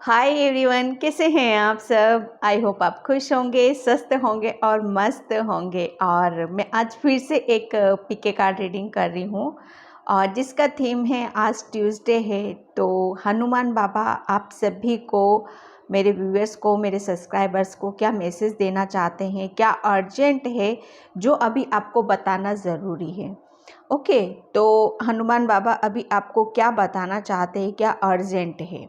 Hi everyone, कैसे हैं आप सब। आई होप आप खुश होंगे, स्वस्थ होंगे और मस्त होंगे। और मैं आज फिर से एक पीके कार्ड रीडिंग कर रही हूँ और जिसका थीम है, आज ट्यूसडे है तो हनुमान बाबा आप सभी को, मेरे व्यूअर्स को, मेरे सब्सक्राइबर्स को क्या मैसेज देना चाहते हैं, क्या अर्जेंट है जो अभी आपको बताना ज़रूरी है। ओके, तो हनुमान बाबा अभी आपको क्या बताना चाहते हैं, क्या अर्जेंट है।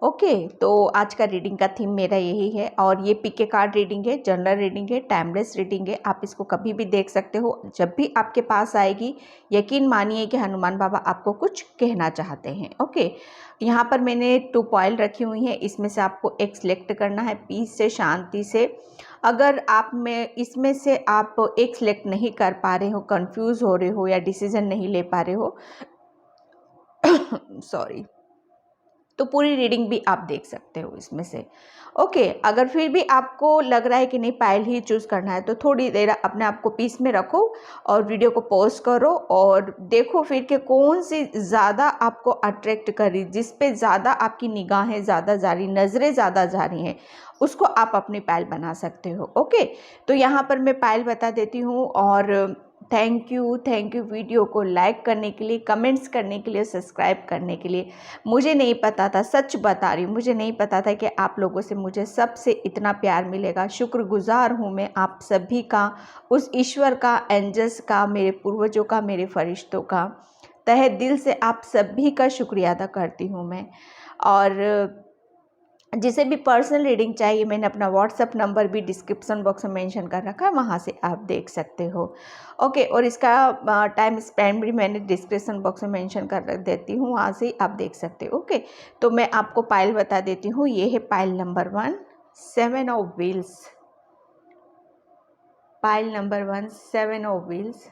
ओके, तो आज का रीडिंग का थीम मेरा यही है और ये पीके कार्ड रीडिंग है, जनरल रीडिंग है, टाइमलेस रीडिंग है। आप इसको कभी भी देख सकते हो, जब भी आपके पास आएगी यकीन मानिए कि हनुमान बाबा आपको कुछ कहना चाहते हैं। ओके, यहाँ पर मैंने 2 पॉइल रखी हुई हैं, इसमें से आपको एक सिलेक्ट करना है पीस से, शांति से। अगर आप में इसमें से आप एक सिलेक्ट नहीं कर पा रहे हो, कंफ्यूज हो रहे हो या डिसीजन नहीं ले पा रहे हो सॉरी, तो पूरी रीडिंग भी आप देख सकते हो इसमें से। ओके, अगर फिर भी आपको लग रहा है कि नहीं पायल ही चूज़ करना है तो थोड़ी देर अपने आप को पीस में रखो और वीडियो को पॉज करो और देखो फिर कि कौन सी ज़्यादा आपको अट्रैक्ट कर रही, जिस पे ज़्यादा आपकी निगाहें ज़्यादा जा रही, नज़रें ज़्यादा जा रही हैं, उसको आप अपनी पायल बना सकते हो। ओके, तो यहाँ पर मैं पायल बता देती हूँ और थैंक यू वीडियो को लाइक करने के लिए, कमेंट्स करने के लिए, सब्सक्राइब करने के लिए। मुझे नहीं पता था, सच बता रही हूँ, मुझे नहीं पता था कि आप लोगों से मुझे सबसे इतना प्यार मिलेगा। शुक्रगुजार हूँ मैं आप सभी का, उस ईश्वर का, एंजल्स का, मेरे पूर्वजों का, मेरे फरिश्तों का। तहे दिल से आप सभी का शुक्रिया अदा करती हूँ मैं। और जिसे भी पर्सनल रीडिंग चाहिए, मैंने अपना व्हाट्सअप नंबर भी डिस्क्रिप्शन बॉक्स में मेंशन कर रखा है, वहाँ से आप देख सकते हो। ओके, और इसका टाइम स्पेंड भी मैंने डिस्क्रिप्शन बॉक्स में मेंशन कर रख देती हूँ, वहाँ से आप देख सकते हो। ओके, तो मैं आपको पायल बता देती हूँ। ये है pile number 1, 7 of wheels. Pile number 1, 7 of wheels.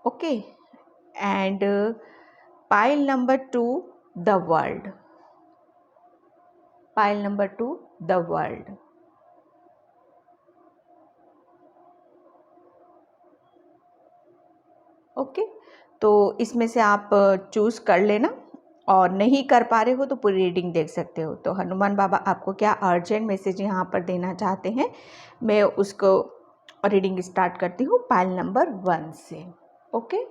Okay, and pile number 2, the world. Pile number 2, the world. Okay, तो इसमें से आप चूज़ कर लेना और नहीं कर पा रहे हो तो पूरी रीडिंग देख सकते हो। तो हनुमान बाबा आपको क्या अर्जेंट मैसेज यहाँ पर देना चाहते हैं, मैं उसको रीडिंग स्टार्ट करती हूँ पाइल नंबर 1 से। ओके,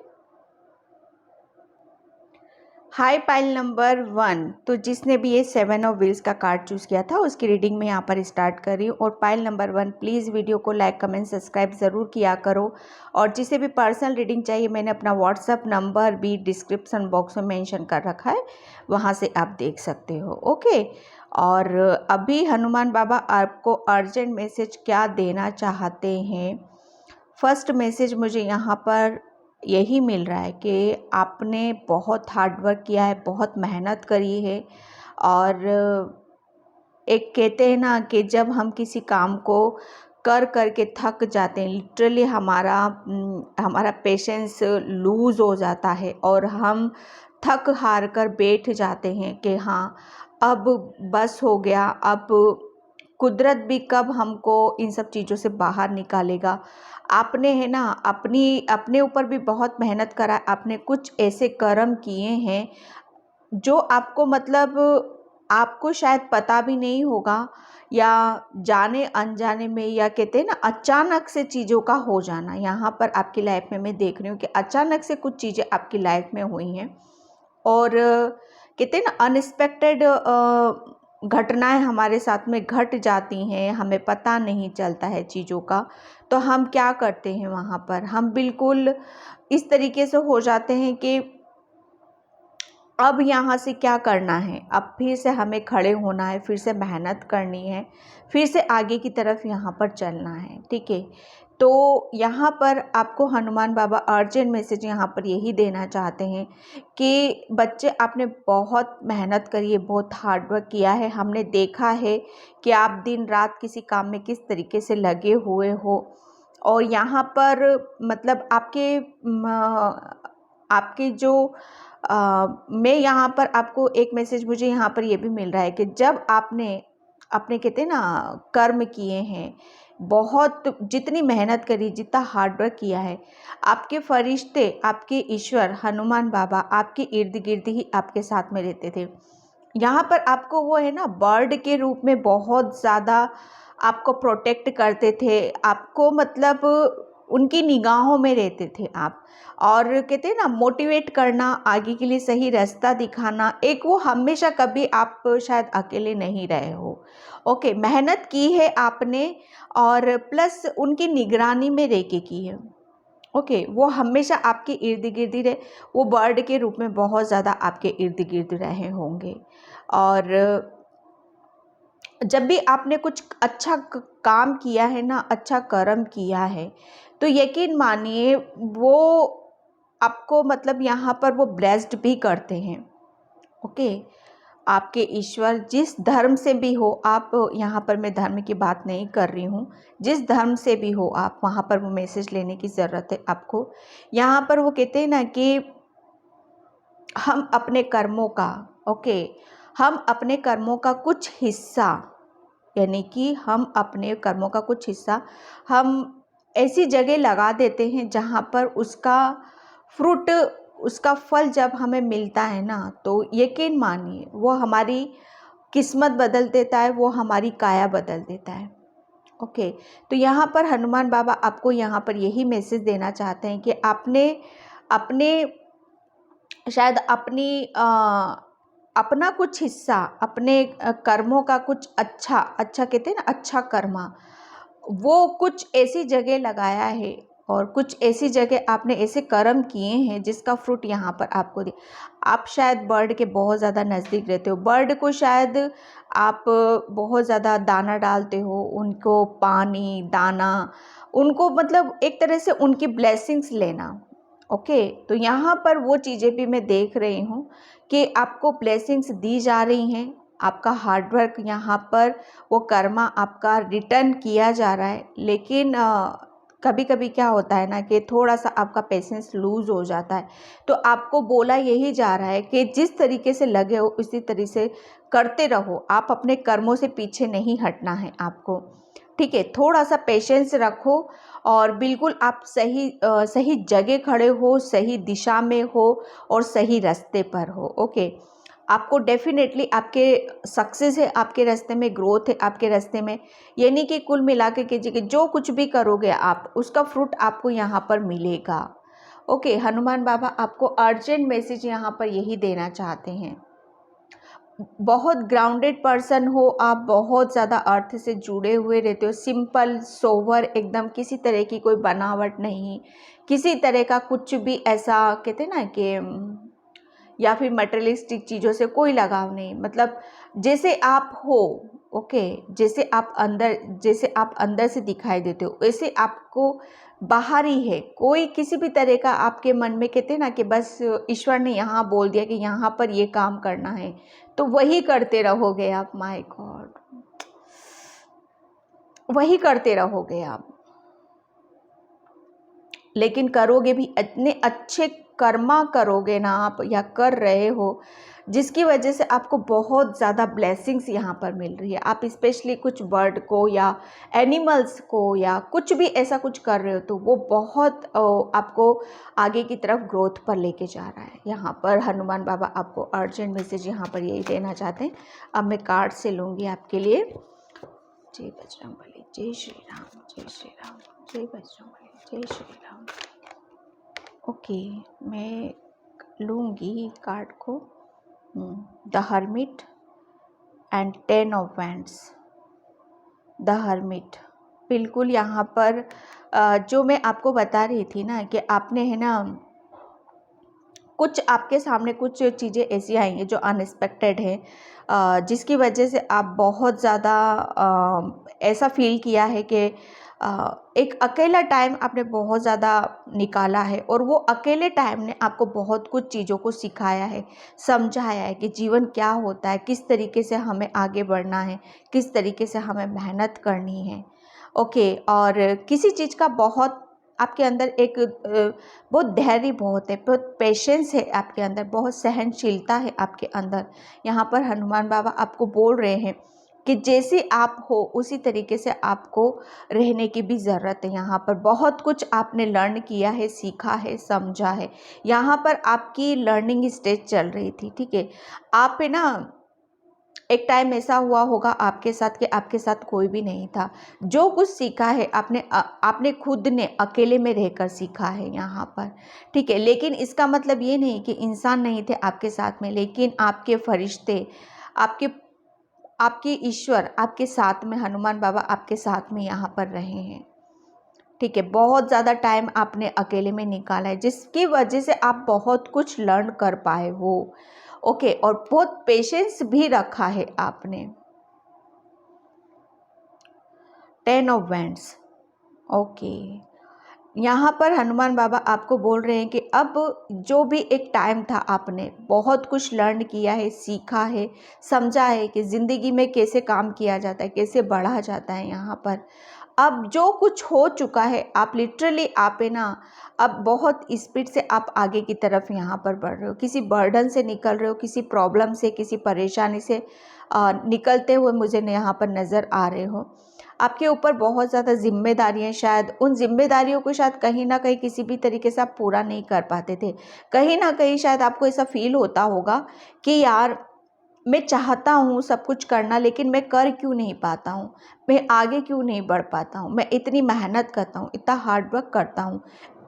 हाय पाइल नंबर 1। तो जिसने भी ये 7 ऑफ व्हील्स का कार्ड चूज़ किया था उसकी रीडिंग में यहाँ पर स्टार्ट कर रही हूँ। और पाइल नंबर 1, प्लीज़ वीडियो को लाइक, कमेंट, सब्सक्राइब ज़रूर किया करो। और जिसे भी पर्सनल रीडिंग चाहिए, मैंने अपना व्हाट्सअप नंबर भी डिस्क्रिप्शन बॉक्स में मेंशन कर रखा है, वहाँ से आप देख सकते हो। ओके, और अभी हनुमान बाबा आपको अर्जेंट मैसेज क्या देना चाहते हैं। फर्स्ट मैसेज मुझे यहाँ पर यही मिल रहा है कि आपने बहुत हार्ड वर्क किया है, बहुत मेहनत करी है। और एक कहते हैं ना कि जब हम किसी काम को कर कर के थक जाते हैं, लिटरली हमारा पेशेंस लूज़ हो जाता है और हम थक हार कर बैठ जाते हैं कि हाँ अब बस हो गया, अब कुदरत भी कब हमको इन सब चीज़ों से बाहर निकालेगा। आपने है ना अपने ऊपर भी बहुत मेहनत करा, आपने कुछ ऐसे कर्म किए हैं जो आपको मतलब आपको शायद पता भी नहीं होगा, या जाने अनजाने में, या कहते हैं ना अचानक से चीज़ों का हो जाना। यहाँ पर आपकी लाइफ में मैं देख रही हूँ कि अचानक से कुछ चीज़ें आपकी लाइफ में हुई हैं और कहते हैं ना अनएक्सपेक्टेड घटनाएं हमारे साथ में घट जाती हैं, हमें पता नहीं चलता है चीज़ों का। तो हम क्या करते हैं, वहाँ पर हम बिल्कुल इस तरीके से हो जाते हैं कि अब यहाँ से क्या करना है, अब फिर से हमें खड़े होना है, फिर से मेहनत करनी है, फिर से आगे की तरफ यहाँ पर चलना है। ठीक है, तो यहाँ पर आपको हनुमान बाबा अर्जेंट मैसेज यहाँ पर यही देना चाहते हैं कि बच्चे आपने बहुत मेहनत करी है, बहुत हार्ड वर्क किया है, हमने देखा है कि आप दिन रात किसी काम में किस तरीके से लगे हुए हो। और यहाँ पर मतलब आपके जो मैं यहाँ पर आपको एक मैसेज मुझे यहाँ पर ये भी मिल रहा है कि जब आपने अपने कहते हैं ना कर्म किए हैं, बहुत जितनी मेहनत करी, जितना हार्डवर्क किया है, आपके फरिश्ते, आपके ईश्वर हनुमान बाबा आपके इर्द गिर्द ही आपके साथ में रहते थे। यहाँ पर आपको वो है ना बर्ड के रूप में बहुत ज़्यादा आपको प्रोटेक्ट करते थे, आपको मतलब उनकी निगाहों में रहते थे आप। और कहते हैं ना मोटिवेट करना, आगे के लिए सही रास्ता दिखाना, एक वो हमेशा कभी आप शायद अकेले नहीं रहे हो। ओके, मेहनत की है आपने और प्लस उनकी निगरानी में रह के की है। ओके, वो हमेशा आपके इर्द गिर्द ही रहे, वो बर्ड के रूप में बहुत ज़्यादा आपके इर्द गिर्द रहे होंगे। और जब भी आपने कुछ अच्छा काम किया है ना, अच्छा कर्म किया है, तो यकीन मानिए वो आपको मतलब यहाँ पर वो ब्लेस्ड भी करते हैं। ओके, आपके ईश्वर जिस धर्म से भी हो आप, यहाँ पर मैं धर्म की बात नहीं कर रही हूँ, जिस धर्म से भी हो आप, वहाँ पर वो मैसेज लेने की ज़रूरत है आपको। यहाँ पर वो कहते हैं ना कि हम अपने कर्मों का, ओके, हम अपने कर्मों का कुछ हिस्सा, यानी कि हम अपने कर्मों का कुछ हिस्सा हम ऐसी जगह लगा देते हैं जहाँ पर उसका फ्रूट, उसका फल जब हमें मिलता है ना, तो यकीन मानिए वो हमारी किस्मत बदल देता है, वो हमारी काया बदल देता है। ओके, तो यहाँ पर हनुमान बाबा आपको यहाँ पर यही मैसेज देना चाहते हैं कि आपने अपने शायद अपना कुछ हिस्सा, अपने कर्मों का कुछ अच्छा अच्छा कहते हैं ना अच्छा कर्मा, वो कुछ ऐसी जगह लगाया है और कुछ ऐसी जगह आपने ऐसे कर्म किए हैं जिसका फ्रूट यहाँ पर आपको दे। आप शायद बर्ड के बहुत ज़्यादा नज़दीक रहते हो, बर्ड को शायद आप बहुत ज़्यादा दाना डालते हो, उनको पानी दाना, उनको मतलब एक तरह से उनकी ब्लेसिंग्स लेना। ओके, तो यहाँ पर वो चीज़ें भी मैं देख रही हूँ कि आपको ब्लेसिंग्स दी जा रही हैं, आपका हार्डवर्क यहाँ पर वो कर्मा आपका रिटर्न किया जा रहा है। लेकिन कभी कभी क्या होता है ना कि थोड़ा सा आपका पेशेंस लूज़ हो जाता है, तो आपको बोला यही जा रहा है कि जिस तरीके से लगे हो उसी तरीके से करते रहो, आप अपने कर्मों से पीछे नहीं हटना है आपको। ठीक है, थोड़ा सा पेशेंस रखो और बिल्कुल आप सही जगह खड़े हो, सही दिशा में हो और सही रास्ते पर हो। ओके, आपको डेफिनेटली आपके सक्सेस है, आपके रास्ते में ग्रोथ है, आपके रास्ते में, यानी कि कुल मिला के कीजिए कि जो कुछ भी करोगे आप उसका फ्रूट आपको यहाँ पर मिलेगा। ओके, हनुमान बाबा आपको अर्जेंट मैसेज यहाँ पर यही देना चाहते हैं। बहुत ग्राउंडेड पर्सन हो आप, बहुत ज़्यादा अर्थ से जुड़े हुए रहते हो, सिंपल सोवर एकदम, किसी तरह की कोई बनावट नहीं, किसी तरह का कुछ भी ऐसा कहते हैं ना कि या फिर मटेरियलिस्टिक चीज़ों से कोई लगाव नहीं, मतलब जैसे आप हो। ओके, जैसे आप अंदर से दिखाई देते हो वैसे आपको बाहर ही है, कोई किसी भी तरह का आपके मन में कहते हैं ना कि बस ईश्वर ने यहाँ बोल दिया कि यहाँ पर ये काम करना है तो वही करते रहोगे आप। माय गॉड, वही करते रहोगे आप, लेकिन करोगे भी इतने अच्छे कर्मा करोगे ना आप, या कर रहे हो जिसकी वजह से आपको बहुत ज़्यादा ब्लेसिंग्स यहाँ पर मिल रही है। आप स्पेशली कुछ बर्ड को या एनिमल्स को या कुछ भी ऐसा कुछ कर रहे हो तो वो बहुत आपको आगे की तरफ ग्रोथ पर लेके जा रहा है। यहाँ पर हनुमान बाबा आपको अर्जेंट मैसेज यहाँ पर यही देना चाहते हैं। अब मैं कार्ड से लूँगी आपके लिए। जय बजरंगबली, जय श्री राम, जय श्री राम, जय बजरंगबली, जय श्री राम। ओके, मैं लूँगी कार्ड को, the hermit and 10 of wands. The hermit, बिल्कुल यहाँ पर जो मैं आपको बता रही थी ना कि आपने है ना कुछ आपके सामने कुछ चीज़ें ऐसी आई हैं जो अनएक्सपेक्टेड है, जिसकी वजह से आप बहुत ज़्यादा ऐसा फील किया है कि एक अकेला टाइम आपने बहुत ज़्यादा निकाला है और वो अकेले टाइम ने आपको बहुत कुछ चीज़ों को सिखाया है, समझाया है कि जीवन क्या होता है, किस तरीके से हमें आगे बढ़ना है, किस तरीके से हमें मेहनत करनी है। ओके, और किसी चीज़ का बहुत आपके अंदर एक बहुत धैर्य बहुत है, बहुत पेशेंस है आपके अंदर, बहुत सहनशीलता है आपके अंदर। यहाँ पर हनुमान बाबा आपको बोल रहे हैं कि जैसे आप हो उसी तरीके से आपको रहने की भी ज़रूरत है। यहाँ पर बहुत कुछ आपने लर्न किया है, सीखा है, समझा है। यहाँ पर आपकी लर्निंग स्टेज चल रही थी, ठीक है। आप है ना, एक टाइम ऐसा हुआ होगा आपके साथ कि आपके साथ कोई भी नहीं था। जो कुछ सीखा है आपने खुद ने अकेले में रहकर सीखा है यहाँ पर, ठीक है। लेकिन इसका मतलब ये नहीं कि इंसान नहीं थे आपके साथ में, लेकिन आपके फरिश्ते, आपके आपके ईश्वर आपके साथ में, हनुमान बाबा आपके साथ में यहाँ पर रहे हैं, ठीक है। बहुत ज़्यादा टाइम आपने अकेले में निकाला है, जिसकी वजह से आप बहुत कुछ लर्न कर पाए हो, ओके। और बहुत पेशेंस भी रखा है आपने। 10 ऑफ वैंड्स, ओके। यहाँ पर हनुमान बाबा आपको बोल रहे हैं कि अब जो भी एक टाइम था, आपने बहुत कुछ लर्न किया है, सीखा है, समझा है कि ज़िंदगी में कैसे काम किया जाता है, कैसे बढ़ा जाता है। यहाँ पर अब जो कुछ हो चुका है, आप लिटरली आप है ना, अब बहुत स्पीड से आप आगे की तरफ यहाँ पर बढ़ रहे हो, किसी बर्डन से निकल रहे हो, किसी प्रॉब्लम से, किसी परेशानी से निकलते हुए मुझे यहाँ पर नज़र आ रहे हो। आपके ऊपर बहुत ज़्यादा जिम्मेदारियाँ, शायद उन जिम्मेदारियों को शायद कहीं ना कहीं किसी भी तरीके से आप पूरा नहीं कर पाते थे। कहीं ना कहीं शायद आपको ऐसा फील होता होगा कि यार मैं चाहता हूँ सब कुछ करना, लेकिन मैं कर क्यों नहीं पाता हूँ, मैं आगे क्यों नहीं बढ़ पाता हूँ, मैं इतनी मेहनत करता हूँ, इतना हार्ड वर्क करता हूँ,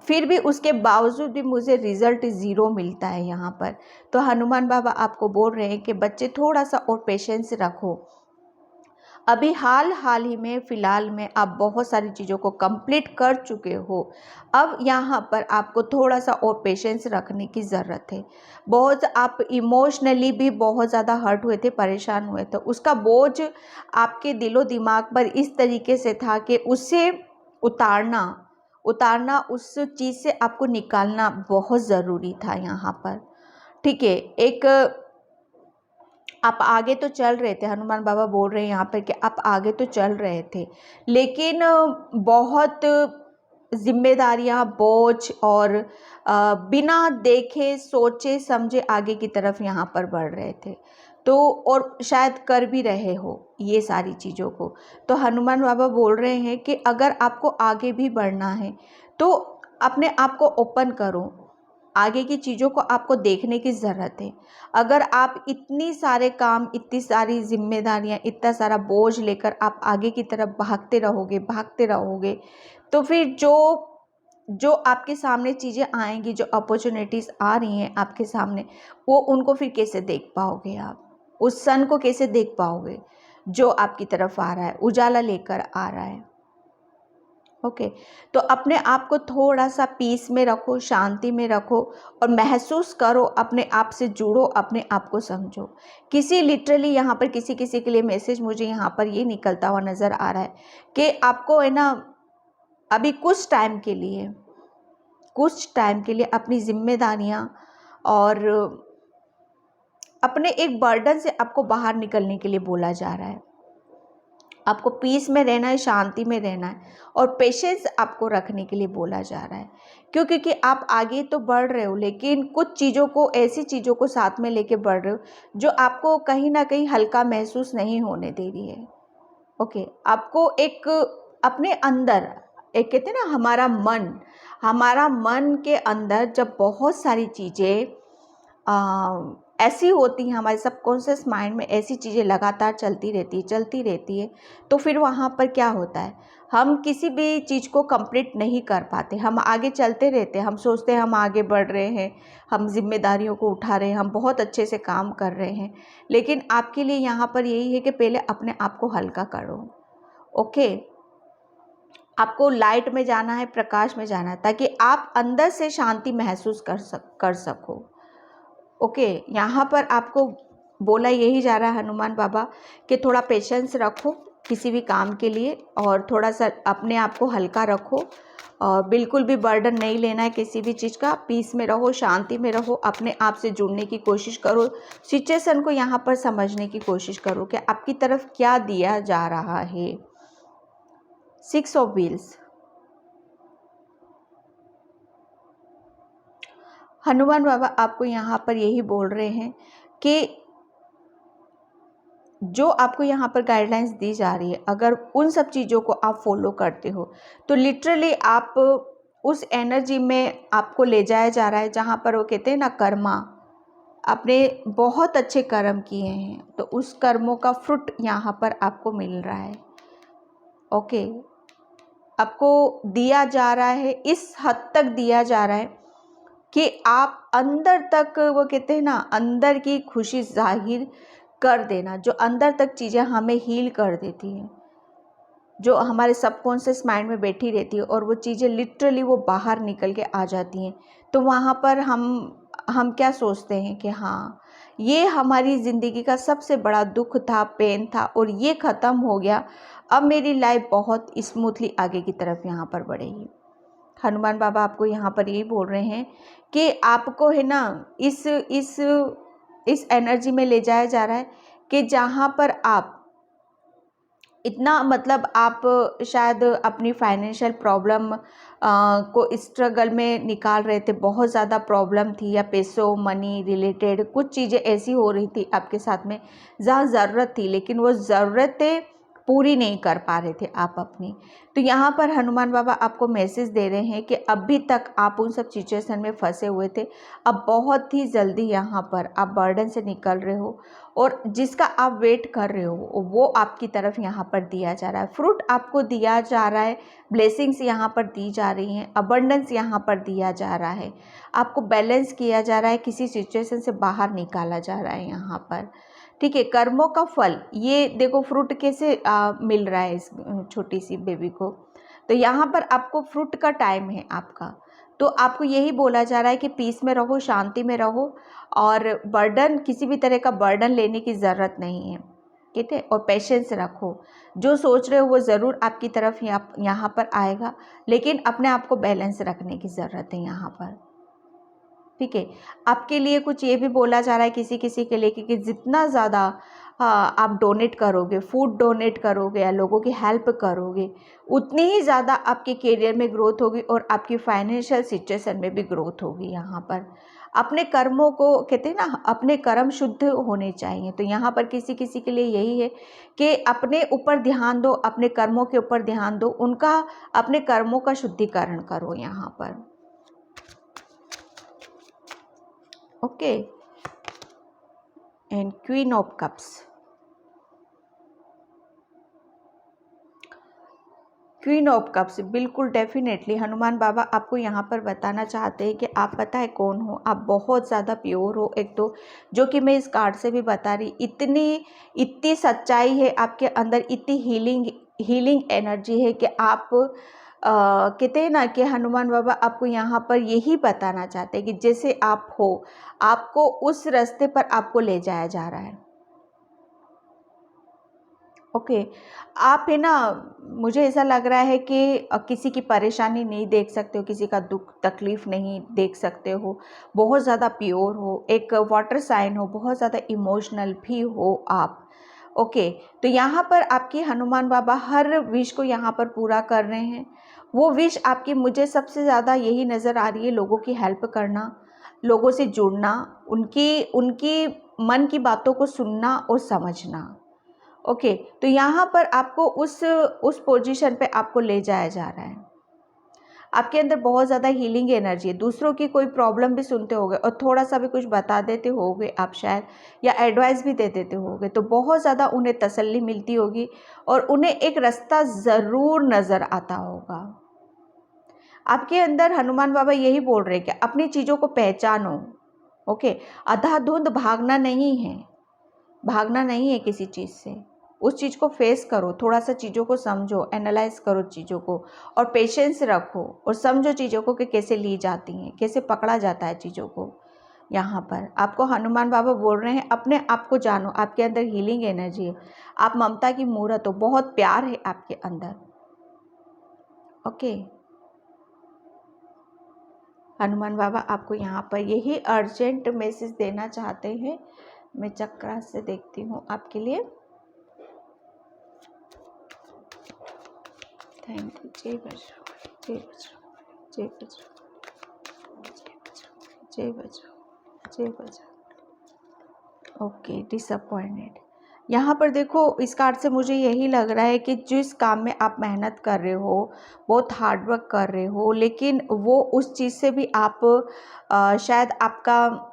फिर भी उसके बावजूद भी मुझे रिजल्ट ज़ीरो मिलता है यहाँ पर। तो हनुमान बाबा आपको बोल रहे हैं कि बच्चे थोड़ा सा और पेशेंस रखो। अभी हाल ही में फ़िलहाल में आप बहुत सारी चीज़ों को कंप्लीट कर चुके हो। अब यहाँ पर आपको थोड़ा सा और पेशेंस रखने की ज़रूरत है। बहुत आप इमोशनली भी बहुत ज़्यादा हर्ट हुए थे, परेशान हुए थे। उसका बोझ आपके दिलो दिमाग पर इस तरीके से था कि उसे उतारना उतारना उस चीज़ से आपको निकालना बहुत ज़रूरी था यहाँ पर, ठीक है। एक आप आगे तो चल रहे थे, हनुमान बाबा बोल रहे हैं यहाँ पर कि आप आगे तो चल रहे थे, लेकिन बहुत जिम्मेदारियां, बोझ और बिना देखे सोचे समझे आगे की तरफ यहाँ पर बढ़ रहे थे। तो और शायद कर भी रहे हो ये सारी चीज़ों को। तो हनुमान बाबा बोल रहे हैं कि अगर आपको आगे भी बढ़ना है तो अपने आप को ओपन करो, आगे की चीज़ों को आपको देखने की ज़रूरत है। अगर आप इतनी सारे काम, इतनी सारी जिम्मेदारियां, इतना सारा बोझ लेकर आप आगे की तरफ भागते रहोगे, तो फिर जो जो आपके सामने चीज़ें आएंगी, जो अपॉर्चुनिटीज़ आ रही हैं आपके सामने, वो उनको फिर कैसे देख पाओगे आप? उस सन को कैसे देख पाओगे जो आपकी तरफ आ रहा है, उजाला लेकर आ रहा है, ओके। तो अपने आप को थोड़ा सा पीस में रखो, शांति में रखो और महसूस करो, अपने आप से जुड़ो, अपने आप को समझो। किसी लिटरली यहाँ पर किसी किसी के लिए मैसेज मुझे यहाँ पर ये निकलता हुआ नज़र आ रहा है कि आपको है ना, अभी कुछ टाइम के लिए अपनी जिम्मेदारियाँ और अपने एक बर्डन से आपको बाहर निकलने के लिए बोला जा रहा है। आपको पीस में रहना है, शांति में रहना है और पेशेंस आपको रखने के लिए बोला जा रहा है। क्योंकि आप आगे तो बढ़ रहे हो, लेकिन कुछ चीज़ों को, ऐसी चीज़ों को साथ में लेके बढ़ रहे हो जो आपको कहीं ना कहीं हल्का महसूस नहीं होने दे रही है, ओके। आपको एक अपने अंदर, एक कहते हैं ना, हमारा मन के अंदर जब बहुत सारी चीज़ें ऐसी होती हैं, हमारे सबकॉन्शियस माइंड में ऐसी चीज़ें लगातार चलती रहती है, तो फिर वहाँ पर क्या होता है, हम किसी भी चीज़ को कंप्लीट नहीं कर पाते। हम आगे चलते रहते हैं, हम सोचते हैं हम आगे बढ़ रहे हैं, हम जिम्मेदारियों को उठा रहे हैं, हम बहुत अच्छे से काम कर रहे हैं, लेकिन आपके लिए यहाँ पर यही है कि पहले अपने आप को हल्का करो, ओके। आपको लाइट में जाना है, प्रकाश में जाना है, ताकि आप अंदर से शांति महसूस कर सको, ओके। यहाँ पर आपको बोला यही जा रहा है हनुमान बाबा कि थोड़ा पेशेंस रखो किसी भी काम के लिए और थोड़ा सा अपने आप को हल्का रखो और बिल्कुल भी बर्डन नहीं लेना है किसी भी चीज़ का। पीस में रहो, शांति में रहो, अपने आप से जुड़ने की कोशिश करो, सिचुएशन को यहाँ पर समझने की कोशिश करो कि आपकी तरफ क्या दिया जा रहा है। 6 ऑफ व्हील्स, हनुमान बाबा आपको यहाँ पर यही बोल रहे हैं कि जो आपको यहाँ पर गाइडलाइंस दी जा रही है, अगर उन सब चीज़ों को आप फॉलो करते हो तो लिटरली आप उस एनर्जी में आपको ले जाया जा रहा है जहाँ पर वो कहते हैं ना कर्मा, आपने बहुत अच्छे कर्म किए हैं तो उस कर्मों का फ्रूट यहाँ पर आपको मिल रहा है। ओके, आपको दिया जा रहा है, इस हद तक दिया जा रहा है कि आप अंदर तक, वो कहते हैं ना, अंदर की खुशी जाहिर कर देना, जो अंदर तक चीज़ें हमें हील कर देती हैं, जो हमारे सबकॉन्शियस माइंड में बैठी रहती है और वो चीज़ें लिटरली वो बाहर निकल के आ जाती हैं। तो वहाँ पर हम क्या सोचते हैं कि हाँ, ये हमारी ज़िंदगी का सबसे बड़ा दुख था, पेन था और ये ख़त्म हो गया, अब मेरी लाइफ बहुत स्मूथली आगे की तरफ यहाँ पर बढ़ेगी। हनुमान बाबा आपको यहाँ पर यही बोल रहे हैं कि आपको है ना इस एनर्जी में ले जाया जा रहा है कि जहाँ पर आप इतना, मतलब आप शायद अपनी फाइनेंशियल प्रॉब्लम को स्ट्रगल में निकाल रहे थे, बहुत ज़्यादा प्रॉब्लम थी या पैसों मनी रिलेटेड कुछ चीज़ें ऐसी हो रही थी आपके साथ में जहाँ ज़रूरत थी, लेकिन वो ज़रूरतें पूरी नहीं कर पा रहे थे आप अपनी। तो यहाँ पर हनुमान बाबा आपको मैसेज दे रहे हैं कि अभी तक आप उन सब सिचुएशन में फंसे हुए थे, अब बहुत ही जल्दी यहाँ पर आप बर्डन से निकल रहे हो और जिसका आप वेट कर रहे हो वो आपकी तरफ यहाँ पर दिया जा रहा है, फ्रूट आपको दिया जा रहा है, ब्लेसिंग्स यहाँ पर दी जा रही हैं, अबंडेंस यहाँ पर दिया जा रहा है, आपको बैलेंस किया जा रहा है, किसी सिचुएशन से बाहर निकाला जा रहा है यहाँ पर। ठीक है, कर्मों का फल ये देखो, फ्रूट कैसे मिल रहा है इस छोटी सी बेबी को। तो यहाँ पर आपको फ्रूट का टाइम है आपका, तो आपको यही बोला जा रहा है कि पीस में रहो, शांति में रहो और बर्डन, किसी भी तरह का बर्डन लेने की ज़रूरत नहीं है, ठीक है, और पेशेंस रखो, जो सोच रहे हो वो ज़रूर आपकी तरफ यहाँ पर आएगा, लेकिन अपने आप को बैलेंस रखने की ज़रूरत है यहाँ पर। ठीक है, आपके लिए कुछ ये भी बोला जा रहा है किसी किसी के लिए कि जितना ज़्यादा आप डोनेट करोगे, फूड डोनेट करोगे या लोगों की हेल्प करोगे, उतनी ही ज़्यादा आपके करियर में ग्रोथ होगी और आपकी फाइनेंशियल सिचुएशन में भी ग्रोथ होगी। यहाँ पर अपने कर्मों को, कहते हैं ना, अपने कर्म शुद्ध होने चाहिए। तो यहाँ पर किसी किसी के लिए यही है कि अपने ऊपर ध्यान दो, अपने कर्मों के ऊपर ध्यान दो, उनका, अपने कर्मों का शुद्धिकरण करो यहाँ पर। Okay, and queen of cups, queen of cups, बिल्कुल डेफिनेटली हनुमान बाबा आपको यहाँ पर बताना चाहते हैं कि आप पता है कौन हो, आप बहुत ज़्यादा प्योर हो। एक तो जो कि मैं इस कार्ड से भी बता रही, इतनी सच्चाई है आपके अंदर, इतनी हीलिंग एनर्जी है कि आप कहते हैं ना कि हनुमान बाबा आपको यहाँ पर यही बताना चाहते हैं कि जैसे आप हो, आपको उस रास्ते पर आपको ले जाया जा रहा है। ओके, आप है ना, मुझे ऐसा लग रहा है कि किसी की परेशानी नहीं देख सकते हो, किसी का दुख तकलीफ़ नहीं देख सकते हो, बहुत ज़्यादा प्योर हो, एक वाटर साइन हो, बहुत ज़्यादा इमोशनल भी हो आप। ओके, तो यहाँ पर आपकी हनुमान बाबा हर विश को यहाँ पर पूरा कर रहे हैं। वो विश आपकी, मुझे सबसे ज़्यादा यही नज़र आ रही है, लोगों की हेल्प करना, लोगों से जुड़ना, उनकी उनकी मन की बातों को सुनना और समझना। ओके, तो यहाँ पर आपको उस पोजीशन पे आपको ले जाया जा रहा है। आपके अंदर बहुत ज़्यादा हीलिंग एनर्जी है, दूसरों की कोई प्रॉब्लम भी सुनते होगे और थोड़ा सा भी कुछ बता देते होगे आप शायद, या एडवाइस भी दे देते होगे, तो बहुत ज़्यादा उन्हें तसल्ली मिलती होगी और उन्हें एक रास्ता ज़रूर नज़र आता होगा। आपके अंदर हनुमान बाबा यही बोल रहे हैं कि अपनी चीज़ों को पहचानो। ओके, अंधाधुंध भागना नहीं है, भागना नहीं है किसी चीज़ से, उस चीज़ को फेस करो, थोड़ा सा चीज़ों को समझो, एनालाइज करो चीज़ों को और पेशेंस रखो और समझो चीज़ों को कि कैसे ली जाती हैं, कैसे पकड़ा जाता है चीज़ों को। यहाँ पर आपको हनुमान बाबा बोल रहे हैं अपने आप को जानो, आपके अंदर हीलिंग एनर्जी है, आप ममता की मूर्त हो, बहुत प्यार है आपके अंदर। ओके, हनुमान बाबा आपको यहाँ पर यही अर्जेंट मैसेज देना चाहते हैं। मैं चक्रा से देखती हूँ आपके लिए। Thank you. जय बजरंग, जय बजरंग, जय बजरंग, जय बजरंग, जय बजरंग, जय बजरंग। ओके, डिसअपॉइंटेड, यहाँ पर देखो इस कार्ड से मुझे यही लग रहा है कि जिस काम में आप मेहनत कर रहे हो, बहुत हार्ड वर्क कर रहे हो, लेकिन वो उस चीज़ से भी आप शायद आपका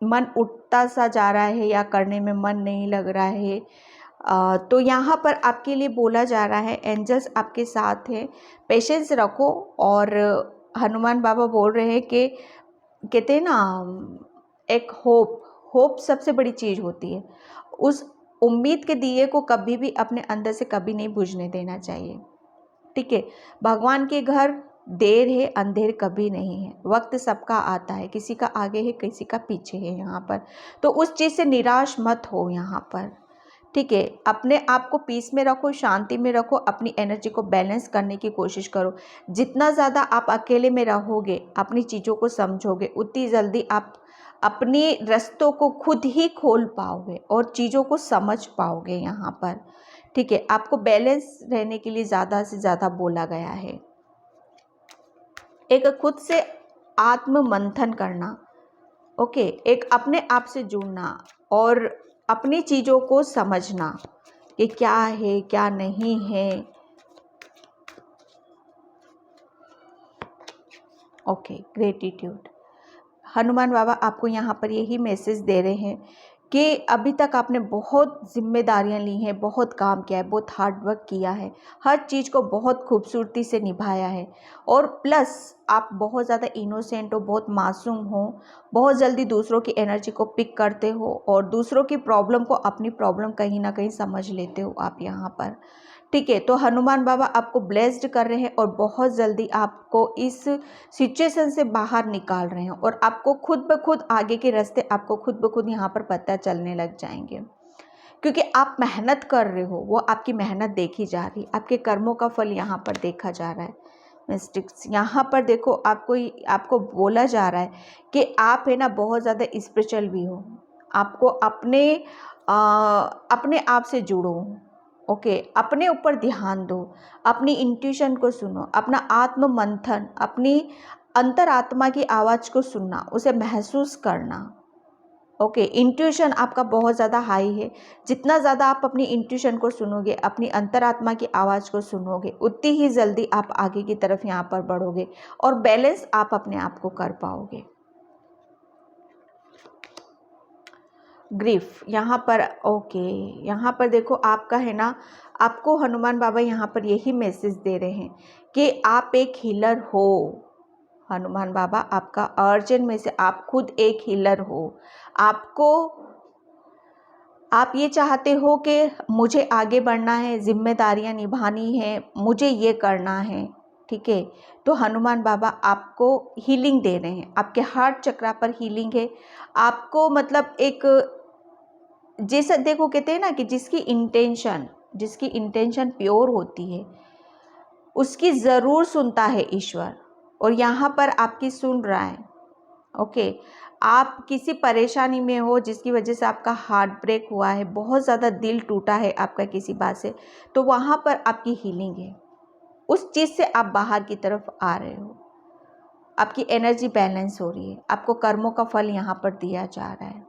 मन उठता सा जा रहा है या करने में मन नहीं लग रहा है। तो यहाँ पर आपके लिए बोला जा रहा है, एंजल्स आपके साथ हैं, पेशेंस रखो। और हनुमान बाबा बोल रहे हैं कि कहते हैं ना, एक होप सबसे बड़ी चीज़ होती है। उस उम्मीद के दिए को कभी भी अपने अंदर से कभी नहीं बुझने देना चाहिए, ठीक है। भगवान के घर देर है अंधेर कभी नहीं है, वक्त सबका आता है, किसी का आगे है किसी का पीछे है यहाँ पर। तो उस चीज़ से निराश मत हो यहाँ पर, ठीक है। अपने आप को पीस में रखो, शांति में रखो, अपनी एनर्जी को बैलेंस करने की कोशिश करो। जितना ज़्यादा आप अकेले में रहोगे, अपनी चीज़ों को समझोगे, उतनी जल्दी आप अपने रास्तों को खुद ही खोल पाओगे और चीज़ों को समझ पाओगे यहाँ पर, ठीक है। आपको बैलेंस रहने के लिए ज़्यादा से ज़्यादा बोला गया है। एक खुद से आत्म मंथन करना, ओके, एक अपने आप से जुड़ना और अपनी चीज़ों को समझना कि क्या है क्या नहीं है, ओके। ग्रेटिट्यूड, हनुमान बाबा आपको यहाँ पर यही मैसेज दे रहे हैं कि अभी तक आपने बहुत जिम्मेदारियाँ ली हैं, बहुत काम किया है, बहुत हार्ड वर्क किया है, हर चीज़ को बहुत खूबसूरती से निभाया है। और प्लस आप बहुत ज़्यादा इनोसेंट हो, बहुत मासूम हो, बहुत जल्दी दूसरों की एनर्जी को पिक करते हो और दूसरों की प्रॉब्लम को अपनी प्रॉब्लम कहीं ना कहीं समझ लेते हो आप यहाँ पर, ठीक है। तो हनुमान बाबा आपको ब्लेस्ड कर रहे हैं और बहुत जल्दी आपको इस सिचुएशन से बाहर निकाल रहे हैं और आपको खुद ब खुद आगे के रास्ते आपको खुद ब खुद यहाँ पर पता चलने लग जाएंगे, क्योंकि आप मेहनत कर रहे हो, वो आपकी मेहनत देखी जा रही, आपके कर्मों का फल यहाँ पर देखा जा रहा है। मिस्टिक्स यहाँ पर देखो, आपको बोला जा रहा है कि आप है ना बहुत ज़्यादा स्पिरिचुअल भी हो, आपको अपने आप से जुड़ो, ओके। अपने ऊपर ध्यान दो, अपनी इंट्यूशन को सुनो, अपना आत्म मंथन, अपनी अंतरात्मा की आवाज़ को सुनना, उसे महसूस करना, ओके। इंट्यूशन आपका बहुत ज़्यादा हाई है, जितना ज़्यादा आप अपनी इंट्यूशन को सुनोगे, अपनी अंतरात्मा की आवाज़ को सुनोगे, उतनी ही जल्दी आप आगे की तरफ यहाँ पर बढ़ोगे और बैलेंस आप अपने आप को कर पाओगे। ग्रीफ यहाँ पर, ओके। यहाँ पर देखो आपका है ना, आपको हनुमान बाबा यहाँ पर यही मैसेज दे रहे हैं कि आप एक हीलर हो। हनुमान बाबा आपका अर्जेंट में से आप खुद एक हीलर हो। आप ये चाहते हो कि मुझे आगे बढ़ना है, जिम्मेदारियां निभानी है, मुझे ये करना है, ठीक है। तो हनुमान बाबा आपको हीलिंग दे रहे हैं, आपके हार्ट चक्रा पर हीलिंग है। आपको मतलब एक जैसा देखो, कहते हैं ना कि जिसकी इंटेंशन प्योर होती है उसकी ज़रूर सुनता है ईश्वर, और यहाँ पर आपकी सुन रहा है, ओके। आप किसी परेशानी में हो जिसकी वजह से आपका हार्ट ब्रेक हुआ है, बहुत ज़्यादा दिल टूटा है आपका किसी बात से, तो वहाँ पर आपकी हीलिंग है। उस चीज़ से आप बाहर की तरफ आ रहे हो, आपकी एनर्जी बैलेंस हो रही है, आपको कर्मों का फल यहाँ पर दिया जा रहा है।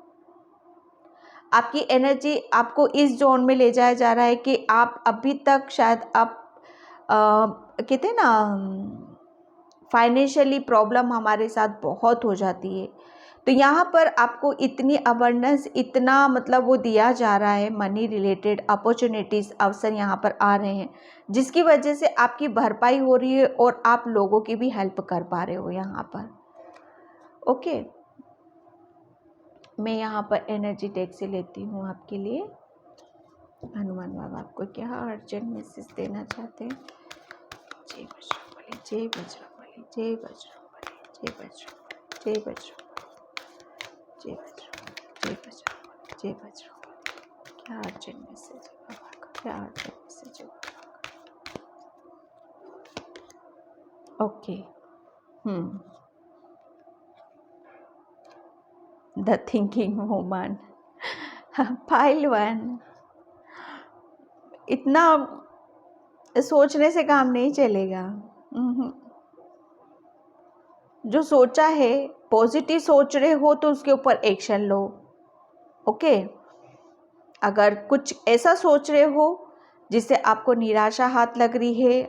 आपकी एनर्जी आपको इस जोन में ले जाया जा रहा है कि आप अभी तक शायद आप कहते हैं ना, फाइनेंशियली प्रॉब्लम हमारे साथ बहुत हो जाती है, तो यहाँ पर आपको इतनी अवेयरनेस, इतना मतलब वो दिया जा रहा है, मनी रिलेटेड अपॉर्चुनिटीज़, अवसर यहाँ पर आ रहे हैं, जिसकी वजह से आपकी भरपाई हो रही है और आप लोगों की भी हेल्प कर पा रहे हो यहाँ पर, ओके। मैं यहाँ पर एनर्जी टेक से लेती हूँ आपके लिए। हनुमान बाबा आपको क्या अर्जेंट मैसेज देना चाहते हैं? जय बजरंगबली, जय बजरंगबली, जय बजरंगबली, जय बजरंगबली, जय बजरंगबली, जय बजरंगबली, जय बजरंगबली, जय बजरंगबली। क्या अर्जेंट मैसेज है बाबा का? क्या अर्जेंट मैसेज है बाबा का? Okay. The thinking woman, pile 1, इतना सोचने से काम नहीं चलेगा। जो सोचा है, पॉजिटिव सोच रहे हो तो उसके ऊपर एक्शन लो, ओके। अगर कुछ ऐसा सोच रहे हो जिससे आपको निराशा हाथ लग रही है,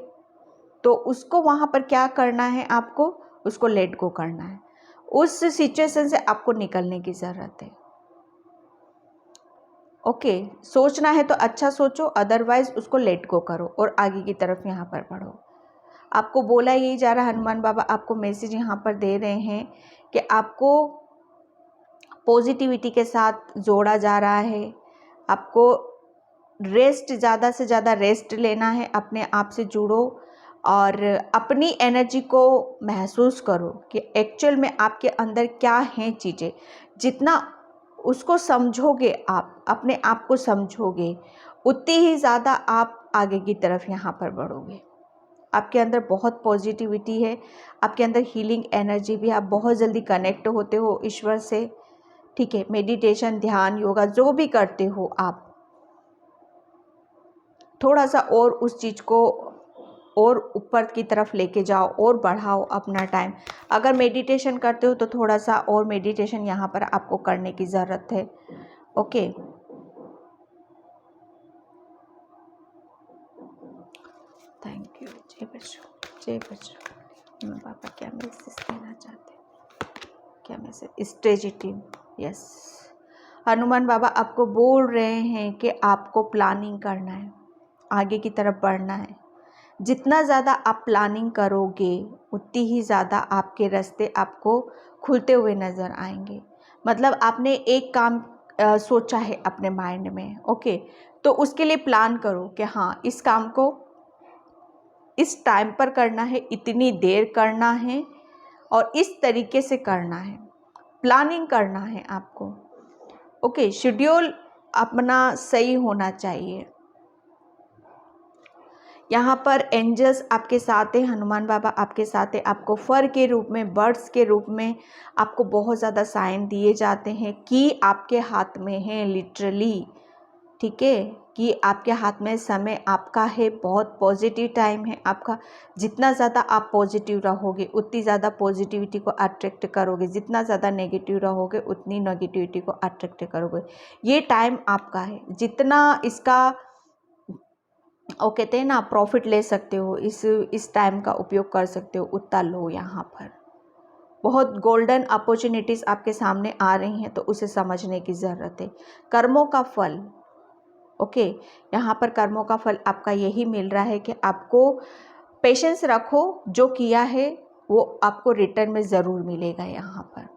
तो उसको वहाँ पर क्या करना है, आपको उसको लेट गो करना है। उस सिचुएशन से आपको निकलने की ज़रूरत है। ओके, सोचना है तो अच्छा सोचो, अदरवाइज उसको लेट गो करो और आगे की तरफ यहाँ पर बढ़ो। आपको बोला यही जा रहा है, हनुमान बाबा आपको मैसेज यहाँ पर दे रहे हैं कि आपको पॉजिटिविटी के साथ जोड़ा जा रहा है। आपको रेस्ट, ज़्यादा से ज़्यादा रेस्ट लेना है, अपने आप से जुड़ो और अपनी एनर्जी को महसूस करो कि एक्चुअल में आपके अंदर क्या हैं चीज़ें। जितना उसको समझोगे, आप अपने आप को समझोगे, उतनी ही ज़्यादा आप आगे की तरफ यहाँ पर बढ़ोगे। आपके अंदर बहुत पॉजिटिविटी है, आपके अंदर हीलिंग एनर्जी भी, आप बहुत जल्दी कनेक्ट होते हो ईश्वर से। ठीक है, मेडिटेशन, ध्यान, योगा जो भी करते हो आप, थोड़ा सा और उस चीज़ को और ऊपर की तरफ लेके जाओ और बढ़ाओ अपना टाइम। अगर मेडिटेशन करते हो तो थोड़ा सा और मेडिटेशन यहाँ पर आपको करने की ज़रूरत है। Okay, thank you. जय बजरंग, जय बजरंग। मैं पापा क्या मैसेज देना चाहते हैं, क्या message? Stage team, yes. Hanuman बाबा आपको बोल रहे हैं कि आपको प्लानिंग करना है, आगे की तरफ बढ़ना है। जितना ज़्यादा आप प्लानिंग करोगे, उतनी ही ज़्यादा आपके रास्ते आपको खुलते हुए नज़र आएंगे। मतलब आपने एक काम सोचा है अपने माइंड में, ओके, तो उसके लिए प्लान करो कि हाँ, इस काम को इस टाइम पर करना है, इतनी देर करना है और इस तरीके से करना है। प्लानिंग करना है आपको। ओके, शेड्यूल अपना सही होना चाहिए। यहाँ पर एंजल्स आपके साथ हैं, हनुमान बाबा आपके साथ हैं। आपको फर के रूप में, बर्ड्स के रूप में आपको बहुत ज़्यादा साइन दिए जाते हैं कि आपके हाथ में है, लिटरली। ठीक है, कि आपके हाथ में समय आपका है, बहुत पॉजिटिव टाइम है आपका। जितना ज़्यादा आप पॉजिटिव रहोगे, उतनी ज़्यादा पॉजिटिविटी को अट्रैक्ट करोगे। जितना ज़्यादा नेगेटिव रहोगे, उतनी नेगेटिविटी को अट्रैक्ट करोगे। ये टाइम आपका है। जितना इसका वो कहते हैं ना, प्रॉफिट ले सकते हो, इस टाइम का उपयोग कर सकते हो, उतना लो। यहाँ पर बहुत गोल्डन अपॉर्चुनिटीज़ आपके सामने आ रही हैं, तो उसे समझने की ज़रूरत है। कर्मों का फल, ओके, यहाँ पर कर्मों का फल आपका यही मिल रहा है कि आपको पेशेंस रखो, जो किया है वो आपको रिटर्न में ज़रूर मिलेगा यहाँ पर।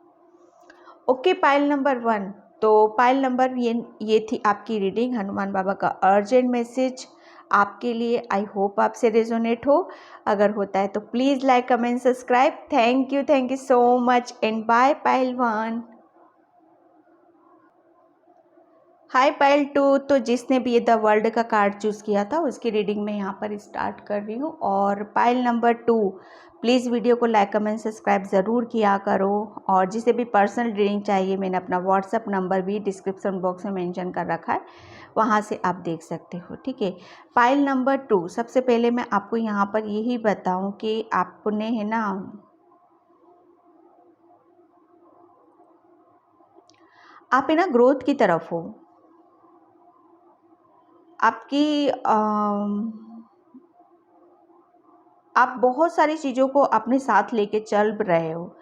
Okay, pile number 1। तो पाइल नंबर ये थी आपकी रीडिंग, हनुमान बाबा का अर्जेंट मैसेज आपके लिए। आई होप आपसे रेजोनेट हो। अगर होता है तो please like, comment, subscribe. Thank you so much and bye pile 1। Hi pile 2। तो जिसने भी ये द वर्ल्ड का कार्ड चूज़ किया था, उसकी रीडिंग मैं यहाँ पर स्टार्ट कर रही हूँ। और पाइल नंबर 2, प्लीज़ वीडियो को लाइक, कमेंट, सब्सक्राइब ज़रूर किया करो। और जिसे भी पर्सनल रीडिंग चाहिए, मैंने अपना व्हाट्सअप नंबर भी डिस्क्रिप्शन बॉक्स में मेंशन कर रखा है, वहाँ से आप देख सकते हो। ठीक है, पाइल नंबर 2, सबसे पहले मैं आपको यहाँ पर यही बताऊँ कि आपने है ना, आप है ना ग्रोथ की तरफ हो। आपकी आप बहुत सारी चीज़ों को अपने साथ लेके चल रहे हो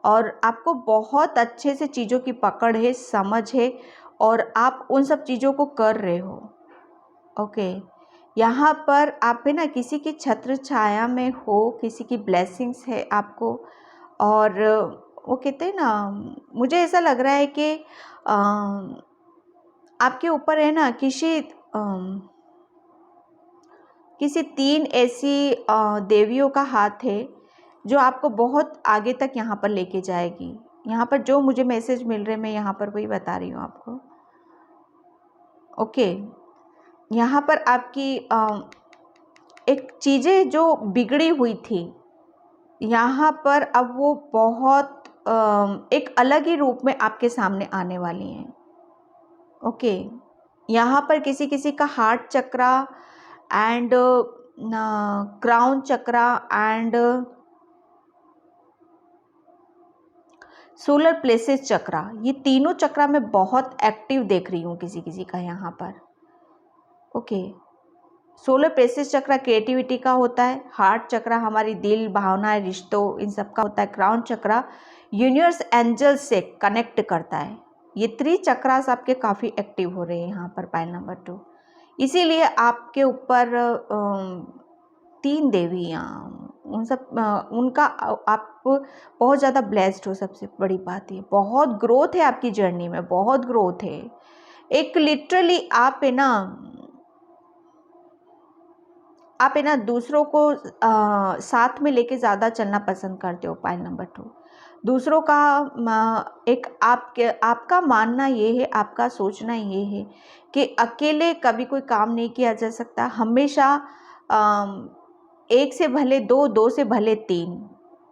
और आपको बहुत अच्छे से चीज़ों की पकड़ है, समझ है, और आप उन सब चीज़ों को कर रहे हो। ओके, यहाँ पर आप है ना किसी की छत्र छाया में हो, किसी की ब्लेसिंग्स है आपको। और वो कहते हैं ना, मुझे ऐसा लग रहा है कि आपके ऊपर है ना किसी 3 ऐसी देवियों का हाथ है जो आपको बहुत आगे तक यहाँ पर लेके जाएगी। यहाँ पर जो मुझे मैसेज मिल रहे, मैं यहाँ पर वही बता रही हूँ आपको। ओके, यहाँ पर आपकी एक चीज़ें जो बिगड़ी हुई थी, यहाँ पर अब वो बहुत एक अलग ही रूप में आपके सामने आने वाली हैं। ओके, यहाँ पर किसी किसी का heart chakra and crown chakra and solar plexus chakra, ये तीनों चक्रा मैं बहुत एक्टिव देख रही हूँ किसी किसी का यहाँ पर। ओके, सोलर प्लेसेस चक्रा क्रिएटिविटी का होता है, हार्ट चक्रा हमारी दिल, भावनाएं, रिश्तों, इन सब का होता है, क्राउन चक्रा यूनिवर्स एंजल से कनेक्ट करता है। ये त्रिचक्रास आपके काफ़ी एक्टिव हो रहे हैं यहाँ पर पाइल नंबर 2, इसीलिए आपके ऊपर 3 देवियाँ, उन सब उनका आप बहुत ज़्यादा ब्लेस्ड हो। सबसे बड़ी बात ये बहुत ग्रोथ है आपकी जर्नी में, बहुत ग्रोथ है। एक लिटरली आप है ना दूसरों को साथ में लेके ज़्यादा चलना पसंद करते हो पाइल नंबर 2। दूसरों का एक आपका मानना ये है, आपका सोचना ये है कि अकेले कभी कोई काम नहीं किया जा सकता। हमेशा 1 से भले 2, 2 से भले 3,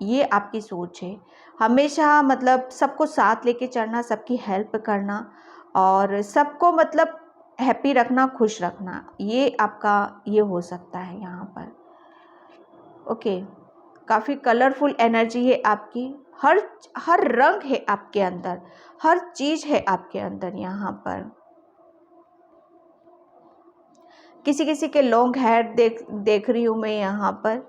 ये आपकी सोच है। हमेशा मतलब सबको साथ लेके चलना, सबकी हेल्प करना और सबको मतलब हैप्पी रखना, खुश रखना, ये आपका ये हो सकता है यहाँ पर। ओके, काफ़ी कलरफुल एनर्जी है आपकी, हर रंग है आपके अंदर, हर चीज़ है आपके अंदर यहाँ पर। किसी किसी के लॉन्ग हेयर देख रही हूँ मैं यहाँ पर,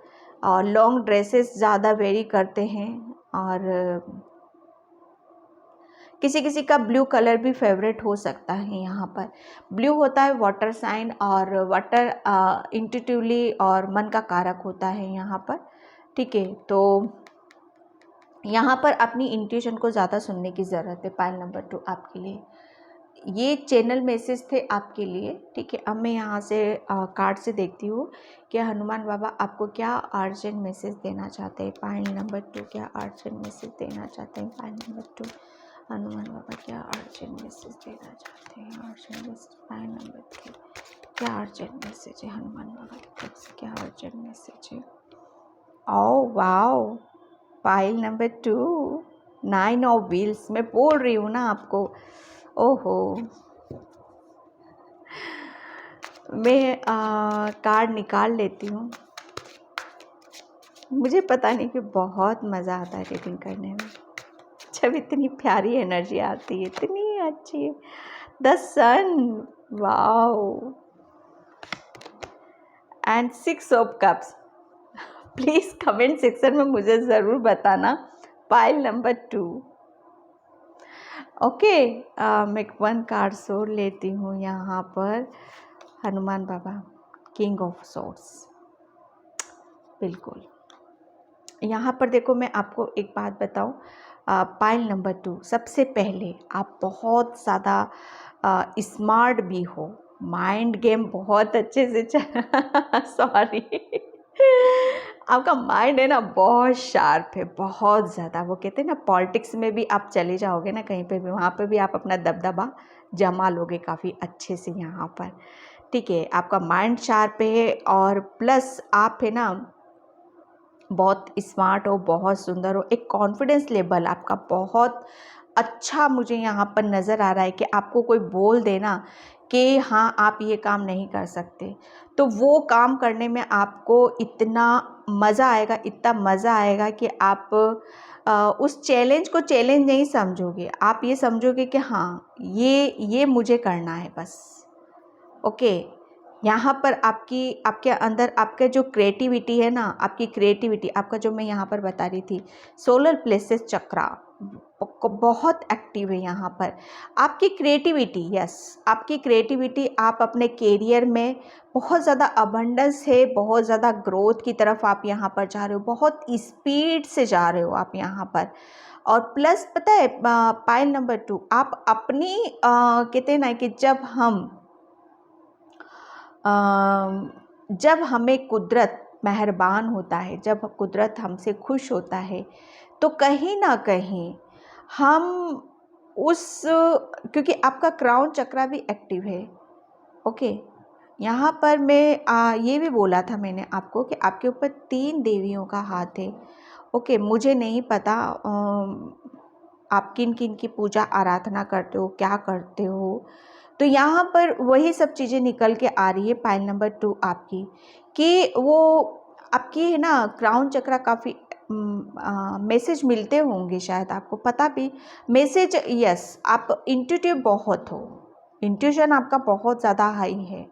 और लॉन्ग ड्रेसेस ज़्यादा वेरी करते हैं, और किसी किसी का ब्लू कलर भी फेवरेट हो सकता है। यहाँ पर ब्लू होता है वाटर साइन, और वाटर इंट्यूटिवली और मन का कारक होता है यहाँ पर। ठीक है, तो यहाँ पर अपनी इंट्यूशन को ज़्यादा सुनने की ज़रूरत है पाइल नंबर 2 आपके लिए। ये चैनल मैसेज थे आपके लिए। ठीक है, अब मैं यहाँ से कार्ड से देखती हूँ कि हनुमान बाबा आपको क्या अर्जेंट मैसेज देना चाहते हैं। पाइल नंबर 2 क्या अर्जेंट मैसेज देना चाहते हैं? पाइल नंबर 2 हनुमान बाबा क्या अर्जेंट मैसेज देना चाहते हैं? अर्जेंट मैसेज पाइल नंबर 2 क्या अर्जेंट मैसेज है हनुमान बाबा की तरफ से? क्या अर्जेंट मैसेज है? Oh wow, pile number 2 9 of wheels, मैं बोल रही हूँ ना आपको। ओहो, मैं कार्ड निकाल लेती हूँ। मुझे पता नहीं कि बहुत मज़ा आता है रीडिंग करने में, जब इतनी प्यारी एनर्जी आती है, इतनी अच्छी। The sun, wow, and 6 of cups. Please comment section में मुझे ज़रूर बताना पाइल नंबर 2। ओके, मैं 1 कार्ड सोल लेती हूँ यहाँ पर। हनुमान बाबा किंग ऑफ सोर्ड्स, बिल्कुल। यहाँ पर देखो, मैं आपको एक बात बताऊँ, पाइल नंबर 2, सबसे पहले आप बहुत ज़्यादा स्मार्ट भी हो, माइंड गेम बहुत अच्छे से सॉरी आपका माइंड है ना बहुत शार्प है, बहुत ज़्यादा। वो कहते हैं ना, पॉलिटिक्स में भी आप चले जाओगे ना कहीं पे भी, वहाँ पे भी आप अपना दबदबा जमा लोगे काफ़ी अच्छे से यहाँ पर। ठीक है, आपका माइंड शार्प है, और प्लस आप है ना बहुत स्मार्ट हो, बहुत सुंदर हो। एक कॉन्फिडेंस लेवल आपका बहुत अच्छा मुझे यहाँ पर नज़र आ रहा है कि आपको कोई बोल देना कि हाँ आप ये काम नहीं कर सकते, तो वो काम करने में आपको इतना मज़ा आएगा, इतना मज़ा आएगा कि आप उस चैलेंज को चैलेंज नहीं समझोगे, आप ये समझोगे कि हाँ ये मुझे करना है बस। ओके, यहाँ पर आपके अंदर आपका जो क्रिएटिविटी है ना, आपकी क्रिएटिविटी, आपका जो मैं यहाँ पर बता रही थी, सोलर प्लेसेस चक्रा बहुत एक्टिव है यहाँ पर। आपकी क्रिएटिविटी, यस, आपकी क्रिएटिविटी, आप अपने कैरियर में बहुत ज़्यादा अबंडेंस है, बहुत ज़्यादा ग्रोथ की तरफ आप यहाँ पर जा रहे हो, बहुत स्पीड से जा रहे हो आप यहाँ पर। और प्लस पता है पाइल नंबर 2, आप अपनी कहते हैं ना कि जब हमें कुदरत मेहरबान होता है, जब कुदरत हमसे खुश होता है, तो कहीं ना कहीं हम क्योंकि आपका क्राउन चक्रा भी एक्टिव है। ओके, यहाँ पर मैं ये भी बोला था मैंने आपको कि आपके ऊपर 3 देवियों का हाथ है। ओके, मुझे नहीं पता आप किन किन की पूजा आराधना करते हो, क्या करते हो, तो यहाँ पर वही सब चीज़ें निकल के आ रही है पाइल नंबर 2 आपकी, कि वो आपकी है ना क्राउन चक्रा काफ़ी मैसेज मिलते होंगे, शायद आपको पता भी मैसेज, यस आप इंट्यूटिव बहुत हो, इंट्यूशन आपका बहुत ज़्यादा हाई है।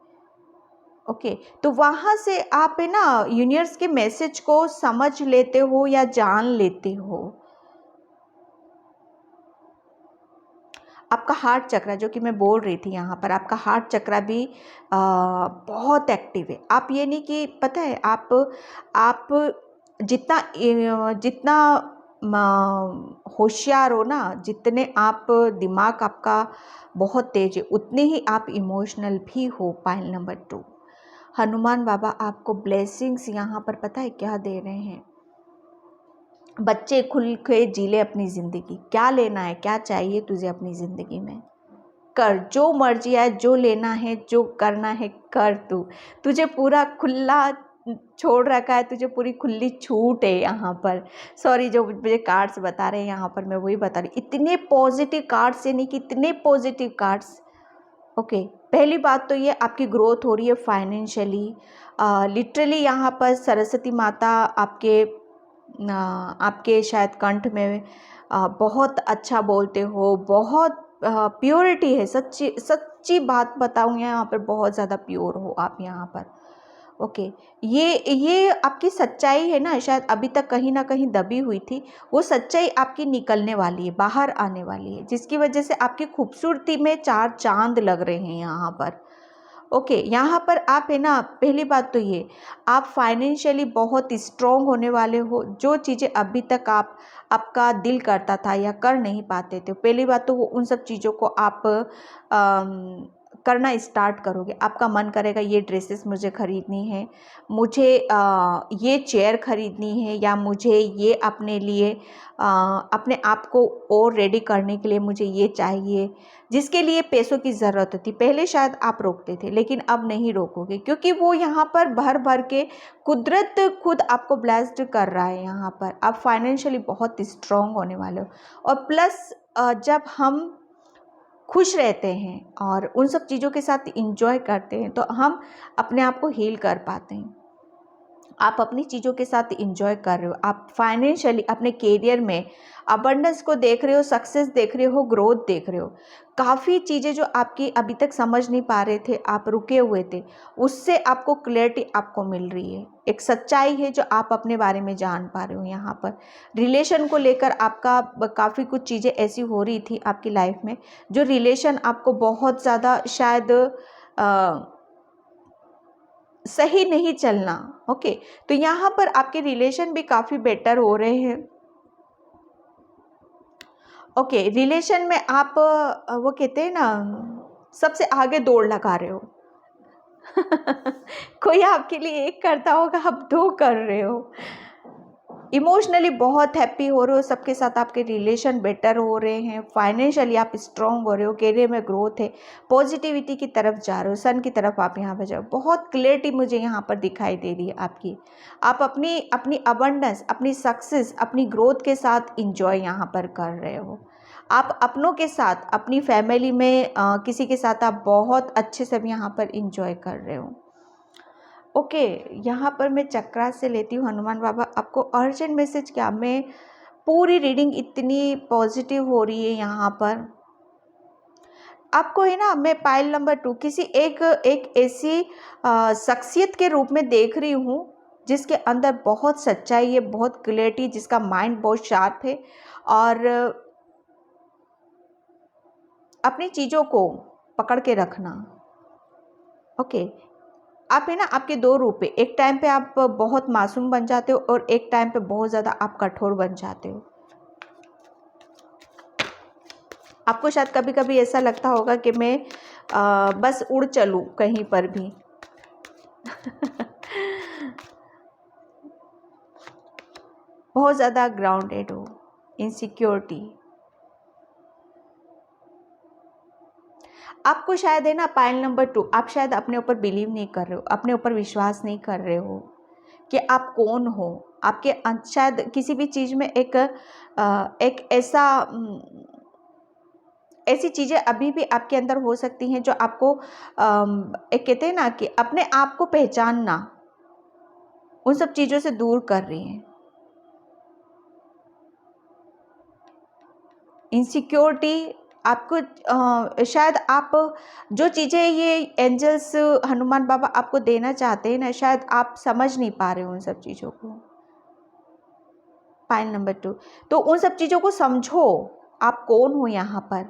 ओके, तो वहाँ से आप है ना यूनिवर्स के मैसेज को समझ लेते हो या जान लेते हो। आपका हार्ट चक्र, जो कि मैं बोल रही थी यहाँ पर, आपका हार्ट चक्र भी बहुत एक्टिव है। आप ये नहीं कि पता है, आप जितना होशियार हो ना, जितने आप दिमाग आपका बहुत तेज है, उतने ही आप इमोशनल भी हो। पाइल नंबर 2, हनुमान बाबा आपको ब्लेसिंग्स यहाँ पर पता है क्या दे रहे हैं। बच्चे खुल के जी ले अपनी ज़िंदगी, क्या लेना है, क्या चाहिए तुझे अपनी ज़िंदगी में, कर जो मर्जी है, जो लेना है, जो करना है कर। तुझे पूरा खुला छोड़ रखा है, तुझे पूरी खुली छूट है यहाँ पर। सॉरी, जो मुझे कार्ड्स बता रहे हैं यहाँ पर मैं वही बता रही, इतने पॉजिटिव कार्ड्स, यानी कि इतने पॉजिटिव कार्ड्स। ओके, पहली बात तो ये आपकी ग्रोथ हो रही है फाइनेंशियली। लिटरली यहाँ पर सरस्वती माता आपके शायद कंठ में बहुत अच्छा बोलते हो, बहुत प्योरिटी है। सच्ची सच्ची बात बताऊँ, यहाँ पर बहुत ज़्यादा प्योर हो आप यहाँ पर। ओके, ये आपकी सच्चाई है ना, शायद अभी तक कहीं ना कहीं दबी हुई थी, वो सच्चाई आपकी निकलने वाली है, बाहर आने वाली है, जिसकी वजह से आपकी खूबसूरती में 4 चांद लग रहे हैं यहाँ पर। ओके, यहाँ पर आप है ना, पहली बात तो ये, आप फाइनेंशियली बहुत स्ट्रॉन्ग होने वाले हो। जो चीज़ें अभी तक आपका दिल करता था या कर नहीं पाते थे, पहली बात तो वो उन सब चीज़ों को आप करना स्टार्ट करोगे। आपका मन करेगा ये ड्रेसेस मुझे ख़रीदनी है, मुझे ये चेयर ख़रीदनी है, या मुझे ये अपने लिए अपने आप को और रेडी करने के लिए मुझे ये चाहिए, जिसके लिए पैसों की ज़रूरत होती। पहले शायद आप रोकते थे, लेकिन अब नहीं रोकोगे, क्योंकि वो यहाँ पर भर भर के कुदरत खुद आपको ब्लेस्ड कर रहा है। यहाँ पर आप फाइनेंशियली बहुत स्ट्रॉन्ग होने वाले हो। और प्लस जब हम खुश रहते हैं और उन सब चीज़ों के साथ इंजॉय करते हैं, तो हम अपने आप को हील कर पाते हैं। आप अपनी चीज़ों के साथ इंजॉय कर रहे हो, आप फाइनेंशियली अपने कैरियर में अबंडेंस को देख रहे हो, सक्सेस देख रहे हो, ग्रोथ देख रहे हो। काफ़ी चीज़ें जो आपकी अभी तक समझ नहीं पा रहे थे, आप रुके हुए थे, उससे आपको क्लैरिटी आपको मिल रही है। एक सच्चाई है जो आप अपने बारे में जान पा रहे हो। यहाँ पर रिलेशन को लेकर आपका काफ़ी कुछ चीज़ें ऐसी हो रही थी आपकी लाइफ में, जो रिलेशन आपको बहुत ज़्यादा शायद सही नहीं चलना। ओके, तो यहाँ पर आपके रिलेशन भी काफ़ी बेटर हो रहे हैं। ओके, रिलेशन में आप वो कहते हैं ना, सबसे आगे दौड़ लगा रहे हो। कोई आपके लिए एक करता होगा, आप 2 कर रहे हो। इमोशनली बहुत हैप्पी हो रहे हो, सबके साथ आपके रिलेशन बेटर हो रहे हैं, फाइनेंशियली आप स्ट्रॉन्ग हो रहे हो, कैरियर में ग्रोथ है, पॉजिटिविटी की तरफ जा रहे हो, सन की तरफ आप यहाँ पर जाओ। बहुत क्लियरिटी मुझे यहाँ पर दिखाई दे रही है आपकी। आप अपनी अपनी अबंडेंस, अपनी सक्सेस, अपनी ग्रोथ के साथ इंजॉय यहाँ पर कर रहे हो। आप अपनों के साथ, अपनी फैमिली में किसी के साथ आप बहुत अच्छे से यहाँ पर इंजॉय कर रहे हो। ओके, यहाँ पर मैं चक्रा से लेती हूँ। हनुमान बाबा आपको अर्जेंट मैसेज क्या, मैं पूरी रीडिंग इतनी पॉजिटिव हो रही है यहाँ पर। आपको है ना, मैं पाइल नंबर 2 किसी एक ऐसी शख्सियत के रूप में देख रही हूँ, जिसके अंदर बहुत सच्चाई है, बहुत क्लियरिटी, जिसका माइंड बहुत शार्प है, और अपनी चीज़ों को पकड़ के रखना। ओके, आप है ना, आपके 2 रूप है। एक टाइम पे आप बहुत मासूम बन जाते हो, और एक टाइम पे बहुत ज़्यादा आप कठोर बन जाते हो। आपको शायद कभी कभी ऐसा लगता होगा कि मैं बस उड़ चलूँ कहीं पर भी। बहुत ज़्यादा ग्राउंडेड हो, इनसिक्योरिटी। आपको शायद है ना, पाइल नंबर 2, आप शायद अपने ऊपर बिलीव नहीं कर रहे हो, अपने ऊपर विश्वास नहीं कर रहे हो कि आप कौन हो। आपके शायद किसी भी चीज़ में एक ऐसी चीज़ें अभी भी आपके अंदर हो सकती हैं, जो आपको एक कहते हैं ना कि अपने आप को पहचानना, उन सब चीज़ों से दूर कर रही हैं। इनसिक्योरिटी आपको शायद आप जो चीज़ें ये एंजल्स हनुमान बाबा आपको देना चाहते हैं ना, शायद आप समझ नहीं पा रहे हो उन सब चीज़ों को। पाइल नंबर 2, तो उन सब चीज़ों को समझो, आप कौन हो यहाँ पर।